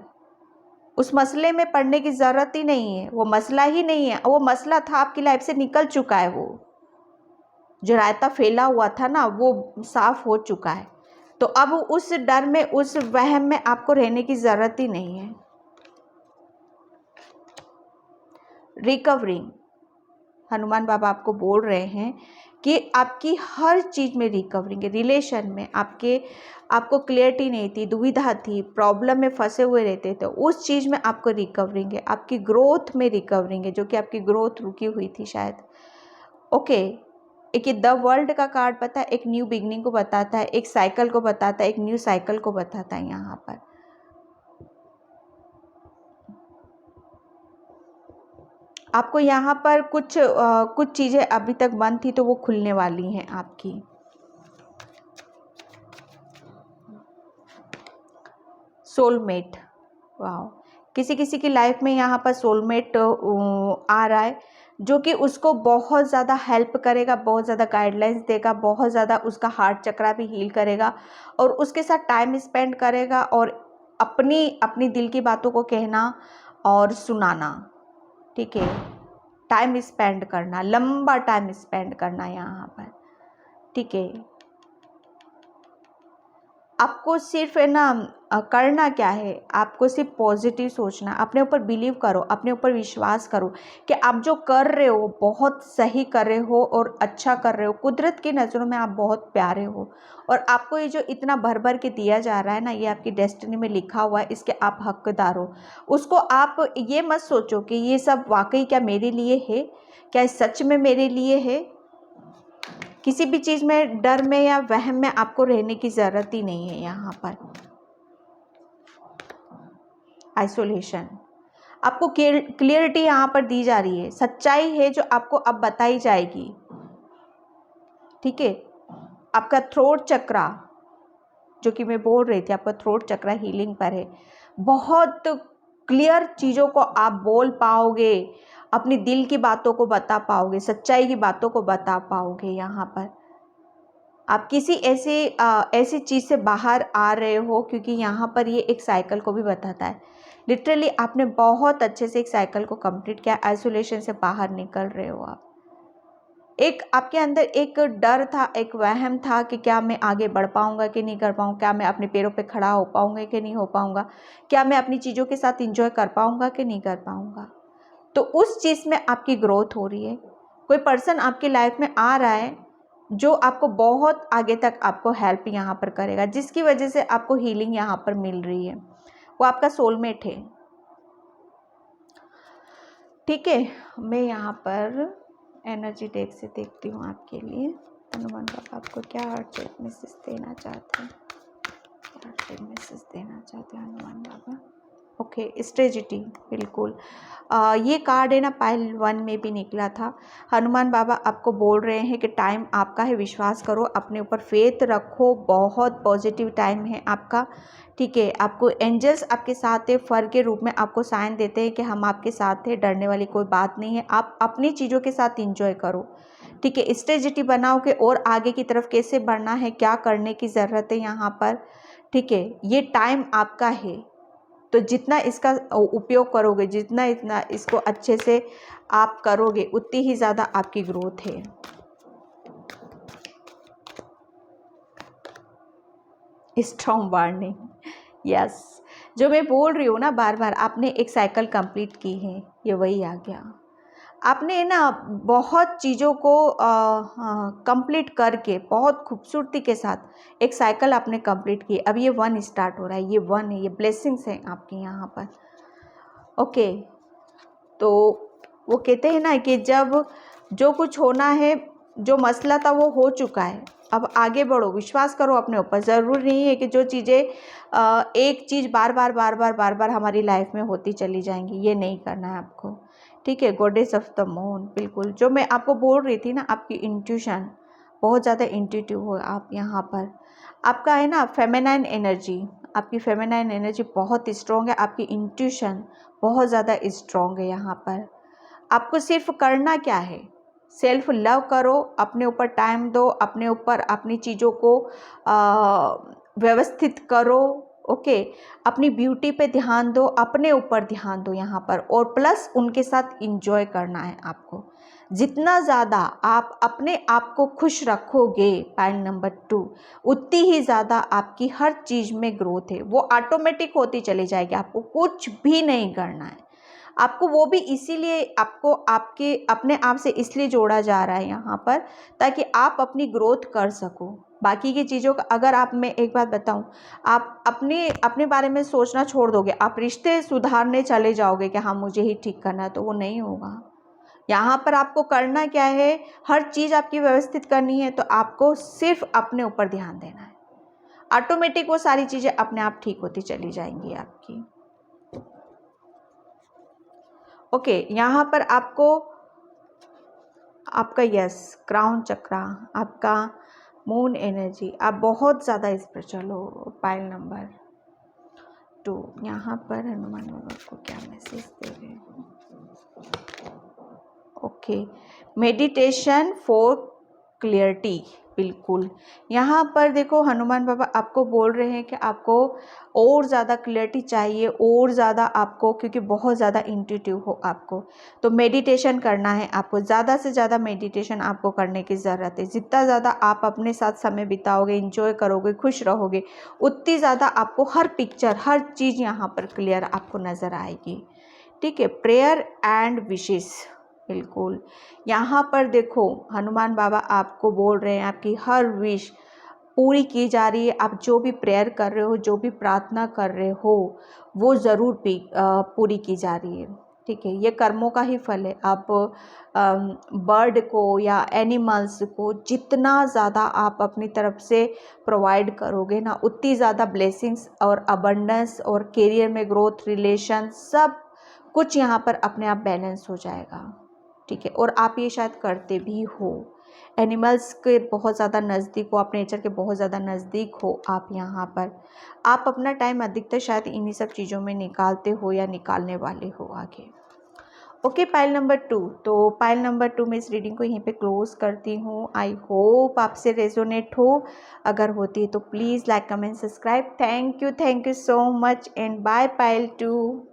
उस मसले में पड़ने की ज़रूरत ही नहीं है, वो मसला ही नहीं है, वो मसला था आपकी लाइफ से निकल चुका है। वो जो रायता फैला हुआ था ना, वो साफ हो चुका है। तो अब उस डर में, उस वहम में आपको रहने की ज़रूरत ही नहीं है। रिकवरिंग, हनुमान बाबा आपको बोल रहे हैं कि आपकी हर चीज़ में रिकवरिंग है। रिलेशन में आपको क्लियरिटी नहीं थी, दुविधा थी, प्रॉब्लम में फंसे हुए रहते थे, उस चीज़ में आपको रिकवरिंग है। आपकी ग्रोथ में रिकवरिंग है, जो कि आपकी ग्रोथ रुकी हुई थी शायद। ओके, एक ये द वर्ल्ड का कार्ड पता है, एक न्यू बिगनिंग को बताता है, एक साइकिल को बताता है, एक न्यू साइकिल को बताता है। यहाँ पर आपको यहाँ पर कुछ चीज़ें अभी तक बंद थी, तो वो खुलने वाली हैं आपकी। सोलमेट, वाह, किसी की लाइफ में यहाँ पर सोलमेट आ रहा है, जो कि उसको बहुत ज़्यादा हेल्प करेगा, बहुत ज़्यादा गाइडलाइंस देगा, बहुत ज़्यादा उसका हार्ट चक्रा भी हील करेगा और उसके साथ टाइम स्पेंड करेगा और अपनी दिल की बातों को कहना और सुनाना। ठीक है, टाइम स्पेंड करना, लंबा टाइम स्पेंड करना यहाँ पर। ठीक है, आपको सिर्फ है ना करना क्या है, आपको सिर्फ पॉजिटिव सोचना, अपने ऊपर बिलीव करो, अपने ऊपर विश्वास करो कि आप जो कर रहे हो बहुत सही कर रहे हो और अच्छा कर रहे हो। कुदरत की नज़रों में आप बहुत प्यारे हो और आपको ये जो इतना भर भर के दिया जा रहा है ना, ये आपकी डेस्टिनी में लिखा हुआ है, इसके आप हकदार हो। उसको आप ये मत सोचो कि ये सब वाकई क्या मेरे लिए है, क्या सच में मेरे लिए है। किसी भी चीज़ में डर में या वहम में आपको रहने की ज़रूरत ही नहीं है। यहाँ पर आइसोलेशन, आपको क्लियरिटी यहाँ पर दी जा रही है, सच्चाई है जो आपको अब बताई जाएगी। ठीक है, आपका थ्रोट चक्रा, जो कि मैं बोल रही थी, आपका थ्रोट चक्रा हीलिंग पर है। बहुत क्लियर चीज़ों को आप बोल पाओगे, अपनी दिल की बातों को बता पाओगे, सच्चाई की बातों को बता पाओगे। यहाँ पर आप किसी ऐसी चीज़ से बाहर आ रहे हो, क्योंकि यहाँ पर ये एक साइकिल को भी बताता है। लिटरली आपने बहुत अच्छे से एक साइकिल को कंप्लीट किया, आइसोलेशन से बाहर निकल रहे हो आप। एक आपके अंदर एक डर था, एक वहम था कि क्या मैं आगे बढ़ पाऊंगा कि नहीं कर पाऊंगा, क्या मैं अपने पैरों पे खड़ा हो पाऊंगा कि नहीं हो पाऊंगा, क्या मैं अपनी चीज़ों के साथ इंजॉय कर पाऊंगा कि नहीं कर पाऊंगा। तो उस चीज़ में आपकी ग्रोथ हो रही है। कोई पर्सन आपकी लाइफ में आ रहा है जो आपको बहुत आगे तक आपको हेल्प यहाँ पर करेगा, जिसकी वजह से आपको हीलिंग यहाँ पर मिल रही है। वो आपका सोलमेट है। ठीक है, मैं यहाँ पर एनर्जी डेक से देखती हूँ आपके लिए। हनुमान बाबा आपको क्या हार्ट मैसेज देना चाहते हैं, हार्ट मैसेज देना चाहते हैं हनुमान बाबा। ओके, स्ट्रेजिटी, बिल्कुल ये कार्ड है ना पाइल 1 में भी निकला था। हनुमान बाबा आपको बोल रहे हैं कि टाइम आपका है, विश्वास करो, अपने ऊपर फेथ रखो, बहुत पॉजिटिव टाइम है आपका। ठीक है, आपको एंजल्स आपके साथ है, फर के रूप में आपको साइन देते हैं कि हम आपके साथ हैं, डरने वाली कोई बात नहीं है। आप अपनी चीज़ों के साथ इंजॉय करो। ठीक है, स्ट्रेजिटी बनाओ कि और आगे की तरफ कैसे बढ़ना है, क्या करने की ज़रूरत है यहाँ पर। ठीक है, ये टाइम आपका है, तो जितना इसका उपयोग करोगे, जितना इतना इसको अच्छे से आप करोगे, उतनी ही ज़्यादा आपकी ग्रोथ है। स्ट्रॉन्ग वार्निंग, यस, जो मैं बोल रही हूँ ना बार बार, आपने एक साइकिल कंप्लीट की है, ये वही आ गया। आपने ना बहुत चीज़ों को कंप्लीट करके बहुत खूबसूरती के साथ एक साइकिल आपने कंप्लीट की। अब ये 1 स्टार्ट हो रहा है, ये 1 है, ये ब्लेसिंग्स हैं आपके यहाँ पर। ओके, तो वो कहते हैं ना कि जब जो कुछ होना है, जो मसला था वो हो चुका है, अब आगे बढ़ो, विश्वास करो अपने ऊपर। ज़रूरी नहीं है कि जो चीज़ें एक चीज़ बार बार हमारी लाइफ में होती चली जाएंगी, ये नहीं करना है आपको। ठीक है, गॉडेस ऑफ द मून, बिल्कुल जो मैं आपको बोल रही थी ना, आपकी इंट्यूशन, बहुत ज़्यादा इंट्यूटिव हो आप यहाँ पर। आपका है ना फेमिनाइन एनर्जी, आपकी फेमिनाइन एनर्जी बहुत स्ट्रॉन्ग है, आपकी इंट्यूशन बहुत ज़्यादा स्ट्रॉन्ग है। यहाँ पर आपको सिर्फ करना क्या है, सेल्फ लव करो, अपने ऊपर टाइम दो, अपने ऊपर अपनी चीज़ों को व्यवस्थित करो। ओके, अपनी ब्यूटी पे ध्यान दो, अपने ऊपर ध्यान दो यहाँ पर, और प्लस उनके साथ इंजॉय करना है आपको। जितना ज़्यादा आप अपने आप को खुश रखोगे पाइल नंबर 2, उतनी ही ज़्यादा आपकी हर चीज़ में ग्रोथ है, वो ऑटोमेटिक होती चली जाएगी। आपको कुछ भी नहीं करना है, आपको वो भी इसीलिए आपको आपके अपने आप से इसलिए जोड़ा जा रहा है यहाँ पर, ताकि आप अपनी ग्रोथ कर सको। बाकी की चीज़ों का अगर आप, मैं एक बात बताऊँ, आप अपने बारे में सोचना छोड़ दोगे, आप रिश्ते सुधारने चले जाओगे कि हाँ मुझे ही ठीक करना है, तो वो नहीं होगा। यहाँ पर आपको करना क्या है, हर चीज़ आपकी व्यवस्थित करनी है, तो आपको सिर्फ अपने ऊपर ध्यान देना है। ऑटोमेटिक वो सारी चीज़ें अपने आप ठीक होती चली जाएंगी आपकी। ओके, यहाँ पर आपको आपका यस क्राउन चक्रा, आपका मून एनर्जी, आप बहुत ज़्यादा स्पिरिचुअल हो। पाइल नंबर 2, यहाँ पर हनुमान बाबा को क्या मैसेज दे रहे हैं? ओके, मेडिटेशन फॉर क्लियरिटी, बिल्कुल। यहाँ पर देखो हनुमान बाबा आपको बोल रहे हैं कि आपको और ज़्यादा क्लियरिटी चाहिए, और ज़्यादा आपको, क्योंकि बहुत ज़्यादा इंट्यूटिव हो आपको, तो मेडिटेशन करना है आपको। ज़्यादा से ज़्यादा मेडिटेशन आपको करने की ज़रूरत है। जितना ज़्यादा आप अपने साथ समय बिताओगे, इंजॉय करोगे, खुश रहोगे, उतनी ज़्यादा आपको हर पिक्चर, हर चीज़ यहाँ पर क्लियर आपको नज़र आएगी। ठीक है, प्रेयर एंड विशेस, बिल्कुल। यहाँ पर देखो हनुमान बाबा आपको बोल रहे हैं आपकी हर विश पूरी की जा रही है। आप जो भी प्रेयर कर रहे हो, जो भी प्रार्थना कर रहे हो, वो ज़रूर पूरी की जा रही है। ठीक है, ये कर्मों का ही फल है। आप बर्ड को या एनिमल्स को जितना ज़्यादा आप अपनी तरफ से प्रोवाइड करोगे ना, उतनी ज़्यादा ब्लेसिंग्स और अबंडेंस और करियर में ग्रोथ, रिलेशन, सब कुछ यहाँ पर अपने आप बैलेंस हो जाएगा। ठीक है, और आप ये शायद करते भी हो, एनिमल्स के बहुत ज़्यादा नज़दीक हो, आप नेचर के बहुत ज़्यादा नज़दीक हो। आप यहाँ पर आप अपना टाइम अधिकतर शायद इन्हीं सब चीज़ों में निकालते हो या निकालने वाले हो आगे। ओके, पाइल नंबर 2, तो पाइल नंबर 2 में इस रीडिंग को यहीं पे क्लोज करती हूँ। आई होप आपसे रेजोनेट हो, अगर होती है तो please like, comment, subscribe. Thank you so much and bye pile 2।